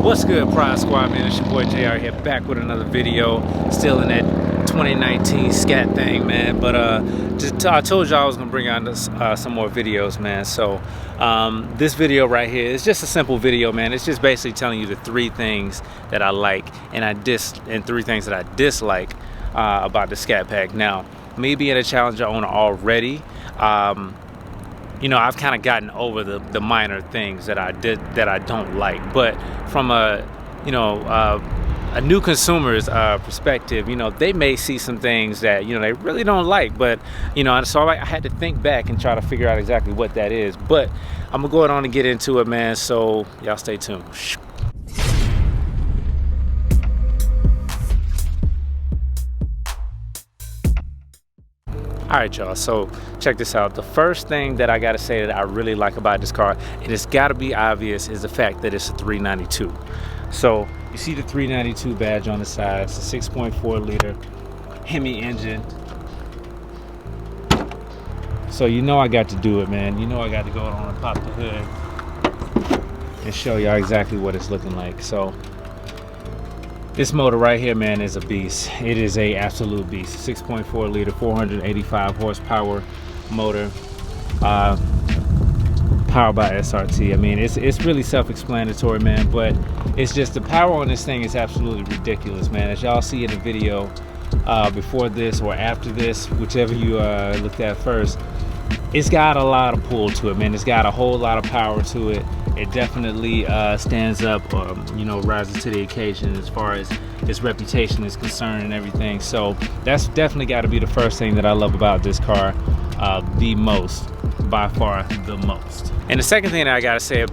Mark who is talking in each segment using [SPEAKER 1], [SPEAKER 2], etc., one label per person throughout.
[SPEAKER 1] What's good, Pride Squad, man? It's your boy JR here, back with another video. Still in that 2019 Scat thing, man. But I told y'all I was gonna bring on some more videos, man. So this video right here is just a simple video, man. It's just basically telling you the 3 things that I like and 3 things that I dislike about the Scat Pack. Now, me being a Challenger owner already, you know, I've kind of gotten over the minor things that I don't like. But from a new consumer's perspective, you know, they may see some things that, you know, they really don't like. But, you know, so I had to think back and try to figure out exactly what that is. But I'm gonna go on and get into it, man. So y'all stay tuned. All right, y'all, so check this out. The first thing that I gotta say that I really like about this car, and it's gotta be obvious, is the fact that it's a 392. So you see the 392 badge on the side. It's a 6.4 liter Hemi engine. So you know I got to do it, man. You know I got to go on and pop the hood and show y'all exactly what it's looking like. So this motor right here, man, is a beast. It is a absolute beast. 6.4 liter, 485 horsepower motor, powered by SRT. I mean, it's really self-explanatory, man, but it's just the power on this thing is absolutely ridiculous, man. As y'all see in the video before this or after this, whichever you looked at first, it's got a lot of pull to it, man. It's got a whole lot of power to it. It definitely stands up, you know, rises to the occasion as far as its reputation is concerned and everything. So that's definitely got to be the first thing that I love about this car, the most, by far the most. And the second thing that I gotta say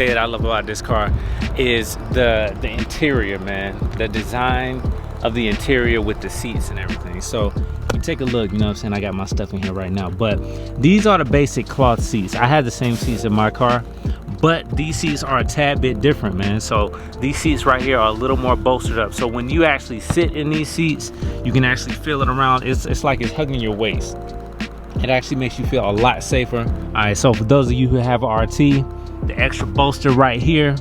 [SPEAKER 1] that I love about this car is the interior, man. The design of the interior with the seats and everything. So you take a look, you know what I'm saying? I got my stuff in here right now, but these are the basic cloth seats. I had the same seats in my car, but these seats are a tad bit different, man. So these seats right here are a little more bolstered up. So when you actually sit in these seats, you can actually feel it around. It's like it's hugging your waist. It actually makes you feel a lot safer. All right, so for those of you who have a RT, the extra bolster right here,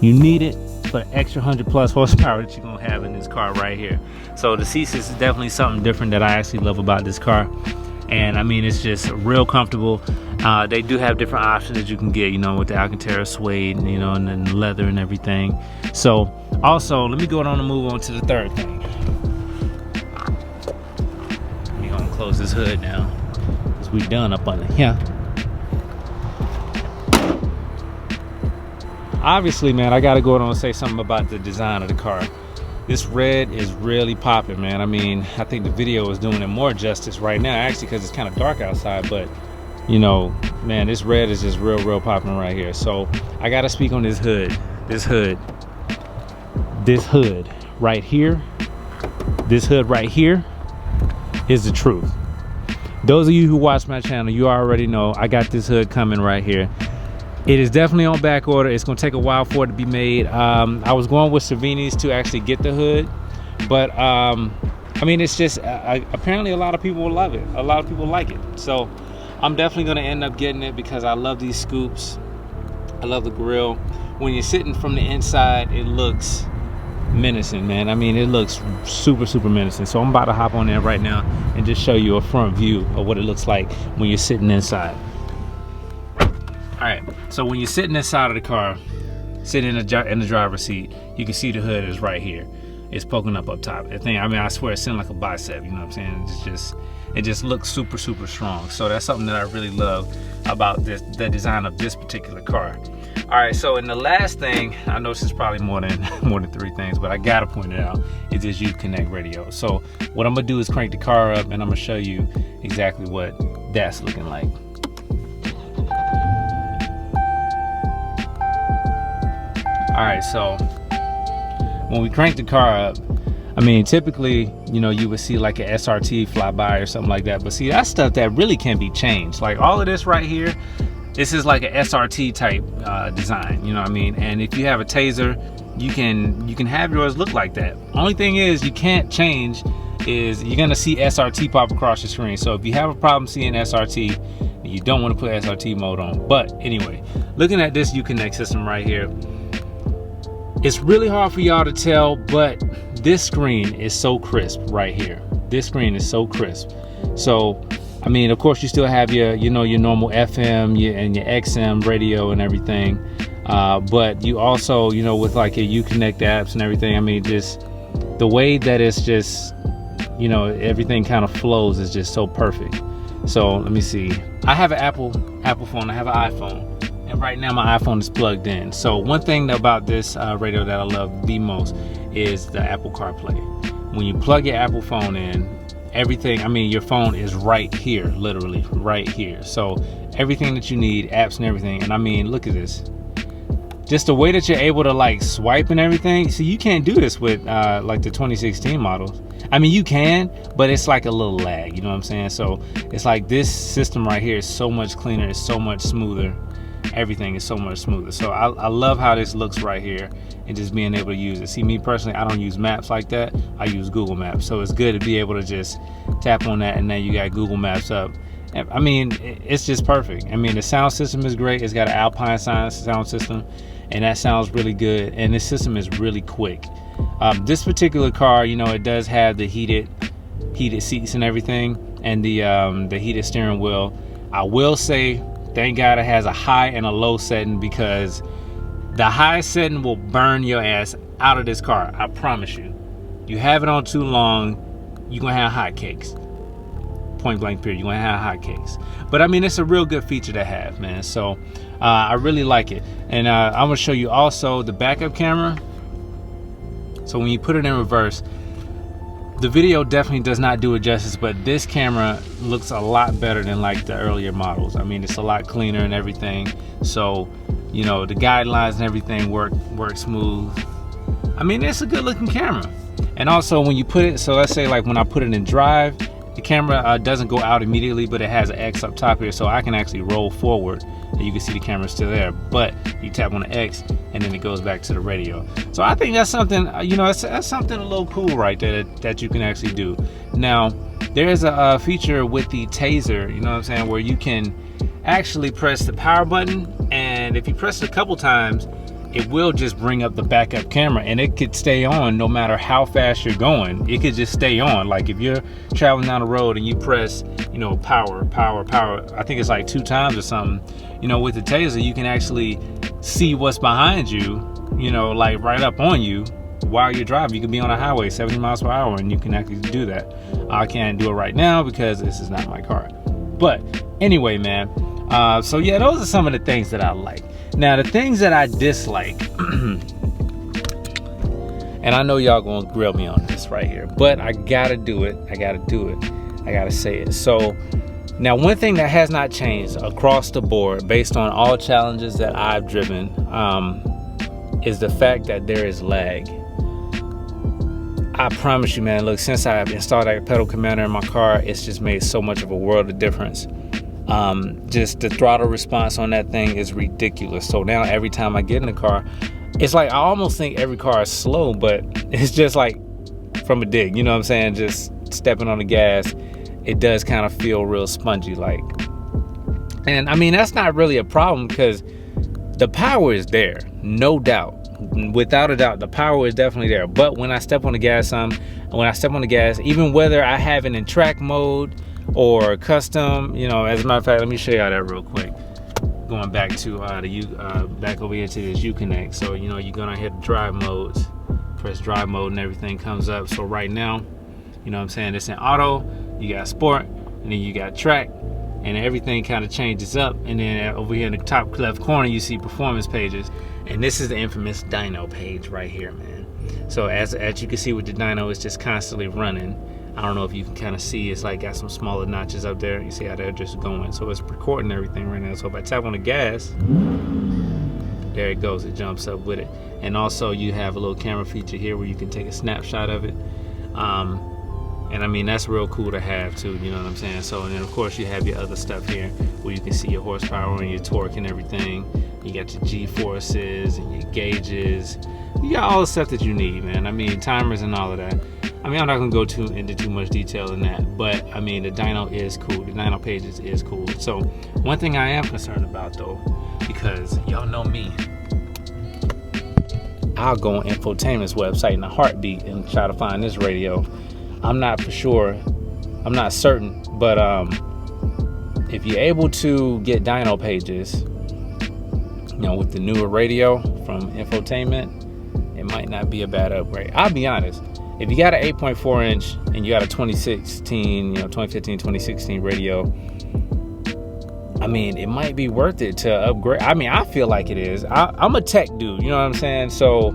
[SPEAKER 1] you need it for the extra 100+ horsepower that you're gonna have in this car right here. So the seats is definitely something different that I actually love about this car. And I mean, it's just real comfortable. They do have different options that you can get, you know, with the Alcantara suede, you know, and then leather and everything. So also, let me go on and move on to the third thing. Let me go and close this hood now, because we done up under here. Obviously, man, I gotta go on and say something about the design of the car. This red is really popping, man. I mean, I think the video is doing it more justice right now, actually, because it's kind of dark outside, but you know, man, this red is just real popping right here. So I gotta speak on this hood right here. This hood right here is the truth. Those of you who watch my channel, you already know I got this hood coming right here. It is definitely on back order. It's gonna take a while for it to be made. I was going with Savini's to actually get the hood, but I mean, it's just apparently a lot of people will love it. A lot of people like it. So I'm definitely gonna end up getting it because I love these scoops. I love the grill. When you're sitting from the inside, it looks menacing, man. I mean, it looks super menacing. So I'm about to hop on there right now and just show you a front view of what it looks like when you're sitting inside. All right, so when you're sitting inside of the car, sitting in the driver's seat, you can see the hood is right here. It's poking up top. The thing, I mean, I swear it's sitting like a bicep, you know what I'm saying? It just looks super strong. So that's something that I really love about the design of this particular car. All right, so in the last thing, I know this is probably more than 3 things, but I gotta point it out, is this Uconnect radio. So what I'm gonna do is crank the car up and I'm gonna show you exactly what that's looking like. All right, so when we crank the car up, I mean, typically, you know, you would see like an SRT fly by or something like that. But see, that's stuff that really can be changed. Like all of this right here, this is like an SRT type design, you know what I mean? And if you have a Taser, you can have yours look like that. Only thing is you can't change is you're gonna see SRT pop across your screen. So if you have a problem seeing SRT, you don't want to put SRT mode on. But anyway, looking at this Uconnect system right here, It's really hard for y'all to tell, but this screen is so crisp right here. This screen is so crisp. So, I mean, of course, you still have your, you know, your normal FM and your XM radio and everything. But you also, you know, with like your Uconnect apps and everything, I mean, just the way that it's just, you know, everything kind of flows is just so perfect. So let me see. I have an Apple phone. I have an iPhone, and right now my iPhone is plugged in. So one thing about this radio that I love the most is the Apple CarPlay. When you plug your Apple phone in, everything, I mean, your phone is right here, literally right here. So everything that you need, apps and everything. And I mean, look at this. Just the way that you're able to like swipe and everything. See, you can't do this with like the 2016 models. I mean, you can, but it's like a little lag, you know what I'm saying? So it's like this system right here is so much cleaner, it's so much smoother. Everything is so much smoother. So I love how this looks right here, and just being able to use it. See, me personally, I don't use maps like that. I use Google Maps. So it's good to be able to just tap on that, and then you got Google Maps up. I mean, it's just perfect. I mean, the sound system is great. It's got an Alpine sound system, and that sounds really good. And this system is really quick. This particular car, you know, it does have the heated seats and everything, and the heated steering wheel. I will say, thank God it has a high and a low setting, because the high setting will burn your ass out of this car. I promise you. You have it on too long, you're gonna have hotcakes. Point blank period, you're gonna have hotcakes. But I mean, it's a real good feature to have, man. So I really like it. And I'm gonna show you also the backup camera. So when you put it in reverse, the video definitely does not do it justice, but this camera looks a lot better than like the earlier models. I mean, it's a lot cleaner and everything. So, you know, the guidelines and everything work smooth. I mean, it's a good looking camera. And also when you put it, so let's say like when I put it in drive, the camera doesn't go out immediately, but it has an X up top here, so I can actually roll forward and you can see the camera still there. But you tap on the X and then it goes back to the radio. So I think that's something, you know, that's something a little cool right there that you can actually do. Now, there is a feature with the taser, you know what I'm saying, where you can actually press the power button, and if you press it a couple times, it will just bring up the backup camera, and it could stay on no matter how fast you're going. It could just stay on. Like if you're traveling down the road and you press, you know, power, I think it's like 2 times or something, you know, with the taser, you can actually see what's behind you, you know, like right up on you while you're driving. You can be on a highway 70 miles per hour and you can actually do that. I can't do it right now because this is not my car. But anyway, man, so yeah, those are some of the things that I like. Now, the things that I dislike, and I know y'all gonna grill me on this right here, but I gotta do it. I gotta say it. So now, one thing that has not changed across the board based on all challenges that I've driven is the fact that there is lag. I promise you, man, look, since I've installed that pedal commander in my car, it's just made so much of a world of difference. Just the throttle response on that thing is ridiculous. So now every time I get in the car, it's like I almost think every car is slow, but it's just like from a dig, you know what I'm saying? Just stepping on the gas, it does kind of feel real spongy like. And I mean, that's not really a problem because the power is there, no doubt. Without a doubt, the power is definitely there. But when I step on the gas, even whether I have it in track mode or custom, you know, as a matter of fact, let me show y'all that real quick. Going back to back over here to this Uconnect. So, you know, you're gonna hit drive modes, press drive mode, and everything comes up. So right now, you know what I'm saying, it's in auto, you got sport, and then you got track, and everything kind of changes up. And then over here in the top left corner, you see performance pages, and this is the infamous dyno page right here, man. So as you can see with the dyno, it's just constantly running. I don't know if you can kind of see, it's like got some smaller notches up there. You see how they're just going. So it's recording everything right now. So if I tap on the gas, there it goes, it jumps up with it. And also you have a little camera feature here where you can take a snapshot of it. And I mean, that's real cool to have too, you know what I'm saying? So, and then of course you have your other stuff here where you can see your horsepower and your torque and everything. You got your G-forces and your gauges. You got all the stuff that you need, man. I mean, timers and all of that. I mean, I'm not gonna go into too much detail in that, but I mean, the dyno is cool. The dyno pages is cool. So one thing I am concerned about though, because y'all know me, I'll go on infotainment's website in a heartbeat and try to find this radio. I'm not for sure, I'm not certain, but if you're able to get dyno pages, you know, with the newer radio from infotainment, it might not be a bad upgrade. I'll be honest, if you got an 8.4 inch and you got a 2015, 2016 radio, I mean, it might be worth it to upgrade. I mean, I feel like it is. I'm a tech dude, you know what I'm saying? So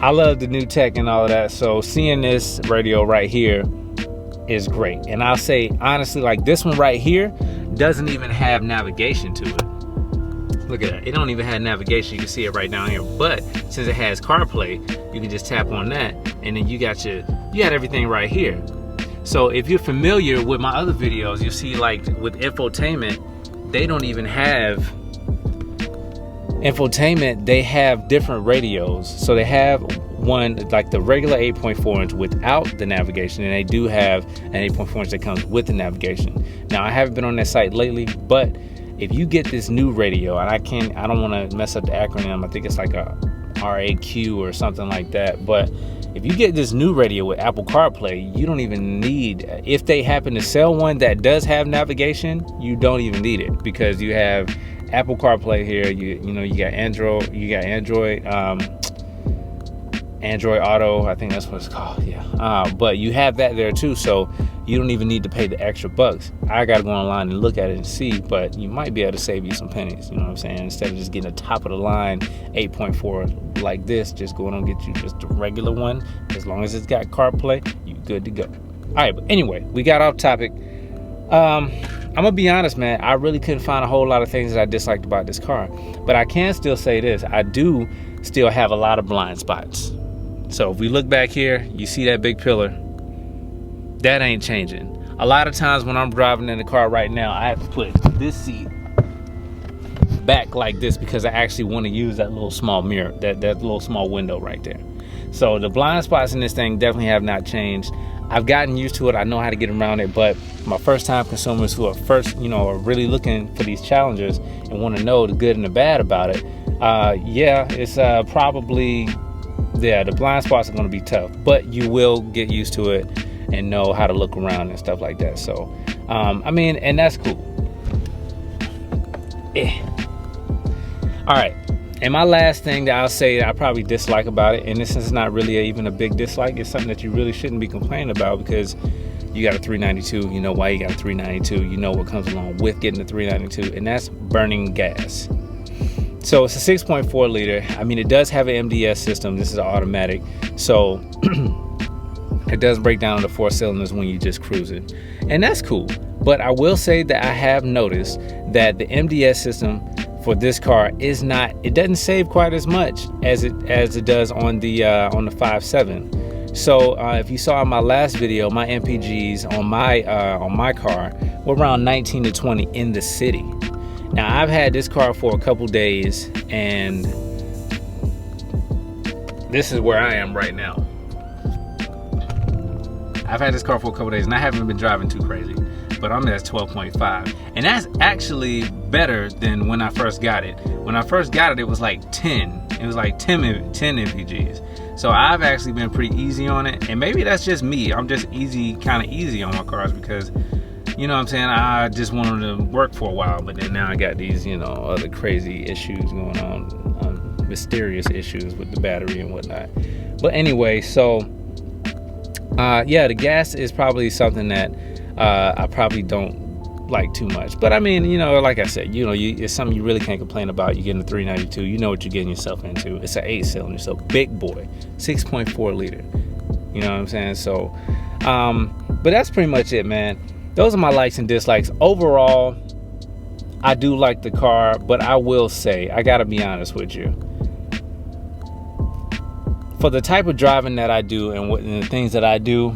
[SPEAKER 1] I love the new tech and all of that. So seeing this radio right here is great. And I'll say honestly, like this one right here doesn't even have navigation to it. Look at that. It don't even have navigation. You can see it right down here. But since it has CarPlay, you can just tap on that, and then you got everything right here. So if you're familiar with my other videos, you'll see like with infotainment, they don't even have infotainment. They have different radios. So they have one like the regular 8.4 inch without the navigation, and they do have an 8.4 inch that comes with the navigation. Now I haven't been on that site lately, but if you get this new radio, and I don't want to mess up the acronym, I think it's like a RAQ or something like that, but if you get this new radio with Apple CarPlay, you don't even need, if they happen to sell one that does have navigation, you don't even need it, because you have Apple CarPlay here. You got Android Auto, I think that's what it's called, yeah. But you have that there too, so you don't even need to pay the extra bucks. I gotta go online and look at it and see, but you might be able to save you some pennies, you know what I'm saying? Instead of just getting a top of the line 8.4 like this, just going on get you just a regular one. As long as it's got CarPlay, you good to go. All right, but anyway, we got off topic. I'm gonna be honest, man, I really couldn't find a whole lot of things that I disliked about this car, but I can still say this: I do still have a lot of blind spots. So if we look back here, you see that big pillar, that ain't changing. A lot of times when I'm driving in the car right now, I have to put this seat back like this because I actually want to use that little small mirror, that little small window right there. So the blind spots in this thing definitely have not changed. I've gotten used to it. I know how to get around it, but my first time consumers who are are really looking for these challengers and want to know the good and the bad about it, it's probably, the blind spots are going to be tough, but you will get used to it and know how to look around and stuff like that. So, I mean, and that's cool. All right. And my last thing that I'll say that I probably dislike about it, and this is not really even a big dislike, it's something that you really shouldn't be complaining about, because you got a 392, you know why you got a 392, you know what comes along with getting a 392, and that's burning gas. So it's a 6.4 liter. I mean, it does have an MDS system. This is an automatic. So it does break down to 4 cylinders when you just cruising. And that's cool. But I will say that I have noticed that the MDS system for this car it doesn't save quite as much as it does on the 5.7. So if you saw in my last video, my MPGs on my car were around 19 to 20 in the city. Now I've had this car for a couple days, and this is where I am right now. I've had this car for a couple days and I haven't been driving too crazy, but I'm at 12.5, and that's actually better than when I first got it. When I first got it, it was like 10. It was like 10 MPGs. So I've actually been pretty easy on it, and maybe that's just me. I'm just kind of easy on my cars because, you know what I'm saying, I just wanted to work for a while, but then now I got these, other crazy issues going on, mysterious issues with the battery and whatnot. But anyway, so the gas is probably something that I probably don't like too much. But I mean, like I said, it's something you really can't complain about. You're getting a 392, you know what you're getting yourself into. It's an 8-cylinder, so big boy, 6.4 liter. You know what I'm saying? So, but that's pretty much it, man. Those are my likes and dislikes. Overall, I do like the car, but I will say, I gotta be honest with you. For the type of driving that I do and the things that I do,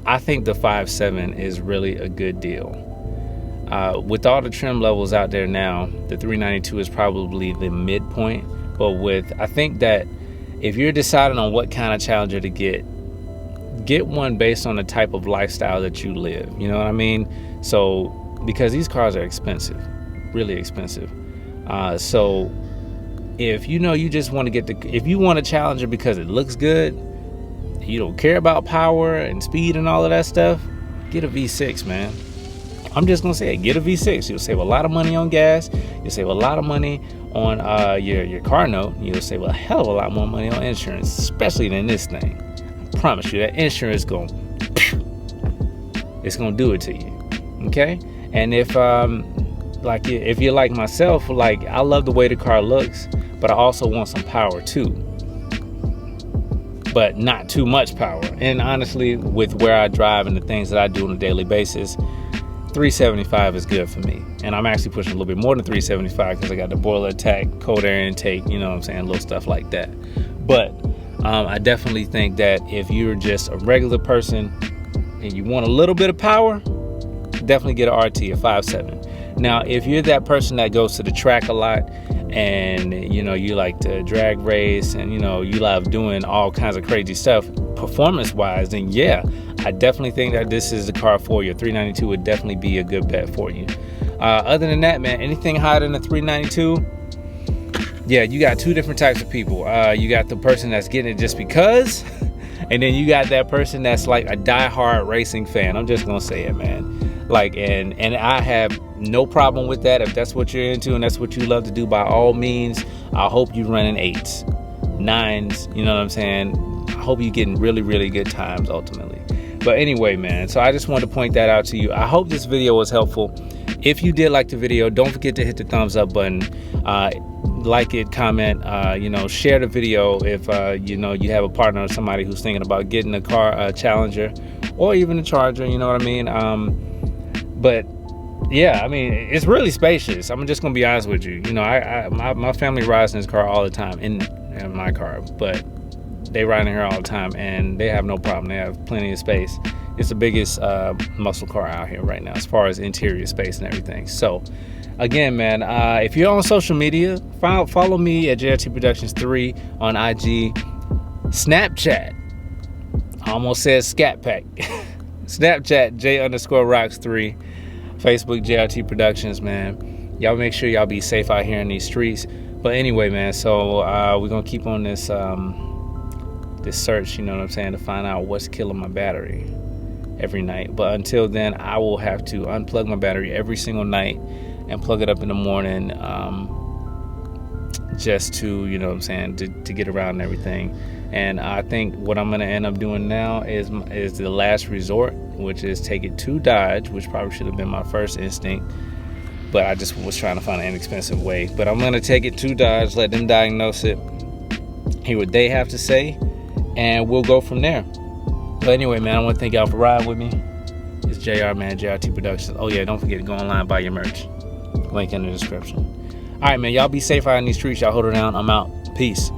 [SPEAKER 1] I think the 5.7 is really a good deal. With all the trim levels out there now, the 392 is probably the midpoint. But I think that if you're deciding on what kind of Challenger to get one based on the type of lifestyle that you live. You know what I mean? So, because these cars are expensive, really expensive. So if you know you just want to get if you want a Challenger because it looks good, you don't care about power and speed and all of that stuff, get a V6, man. I'm just gonna say it, get a V6. You'll save a lot of money on gas. You'll save a lot of money on your car note. You'll save a hell of a lot more money on insurance, especially than this thing. I promise you that insurance it's gonna do it to you. Okay? And if if you're like myself, like, I love the way the car looks, but I also want some power too, but not too much power. And honestly, with where I drive and the things that I do on a daily basis, 375 is good for me. And I'm actually pushing a little bit more than 375 because I got the boiler attack, cold air intake, you know what I'm saying, little stuff like that. But I definitely think that if you're just a regular person and you want a little bit of power, definitely get an RT, a 5.7. Now, if you're that person that goes to the track a lot and, you know, you like to drag race and, you know, you love doing all kinds of crazy stuff performance-wise, then yeah, I definitely think that this is the car for you. 392 would definitely be a good bet for you. Other than that, man, anything higher than a 392, yeah, you got two different types of people. You got the person that's getting it just because, and then you got that person that's like a die-hard racing fan. I'm just gonna say it, man. Like, and I have no problem with that. If that's what you're into and that's what you love to do, by all means, I hope you're running 8s, 9s, you know what I'm saying? I hope you're getting really, really good times ultimately. But anyway, man, so I just wanted to point that out to you. I hope this video was helpful. If you did like the video, don't forget to hit the thumbs up button. Like it, comment, you know, share the video if you know, you have a partner or somebody who's thinking about getting a car, a Challenger, or even a Charger, you know what I mean? But yeah, I mean, it's really spacious. I'm just gonna be honest with you. You know, my family rides in this car all the time, in my car, but they ride in here all the time and they have no problem. They have plenty of space. It's the biggest muscle car out here right now as far as interior space and everything. So again, man, if you're on social media, follow me at JRTProductions 3 on IG. Snapchat, I almost said Scat Pack. Snapchat J_Rocks3. Facebook JRTProductions, man. Y'all make sure y'all be safe out here in these streets. But anyway, man, so we're gonna keep on this this search, you know what I'm saying, to find out what's killing my battery every night. But until then, I will have to unplug my battery every single night and plug it up in the morning, just to, you know what I'm saying, to get around and everything. And I think what I'm gonna end up doing now is the last resort, which is take it to Dodge, which probably should have been my first instinct, but I just was trying to find an inexpensive way. But I'm gonna take it to Dodge, let them diagnose it, hear what they have to say, and we'll go from there. But anyway, man, I want to thank y'all for riding with me. It's JR, man, JRT Productions. Oh yeah, don't forget to go online and buy your merch. Link in the description. All right, man, y'all be safe out in these streets. Y'all hold it down. I'm out. Peace.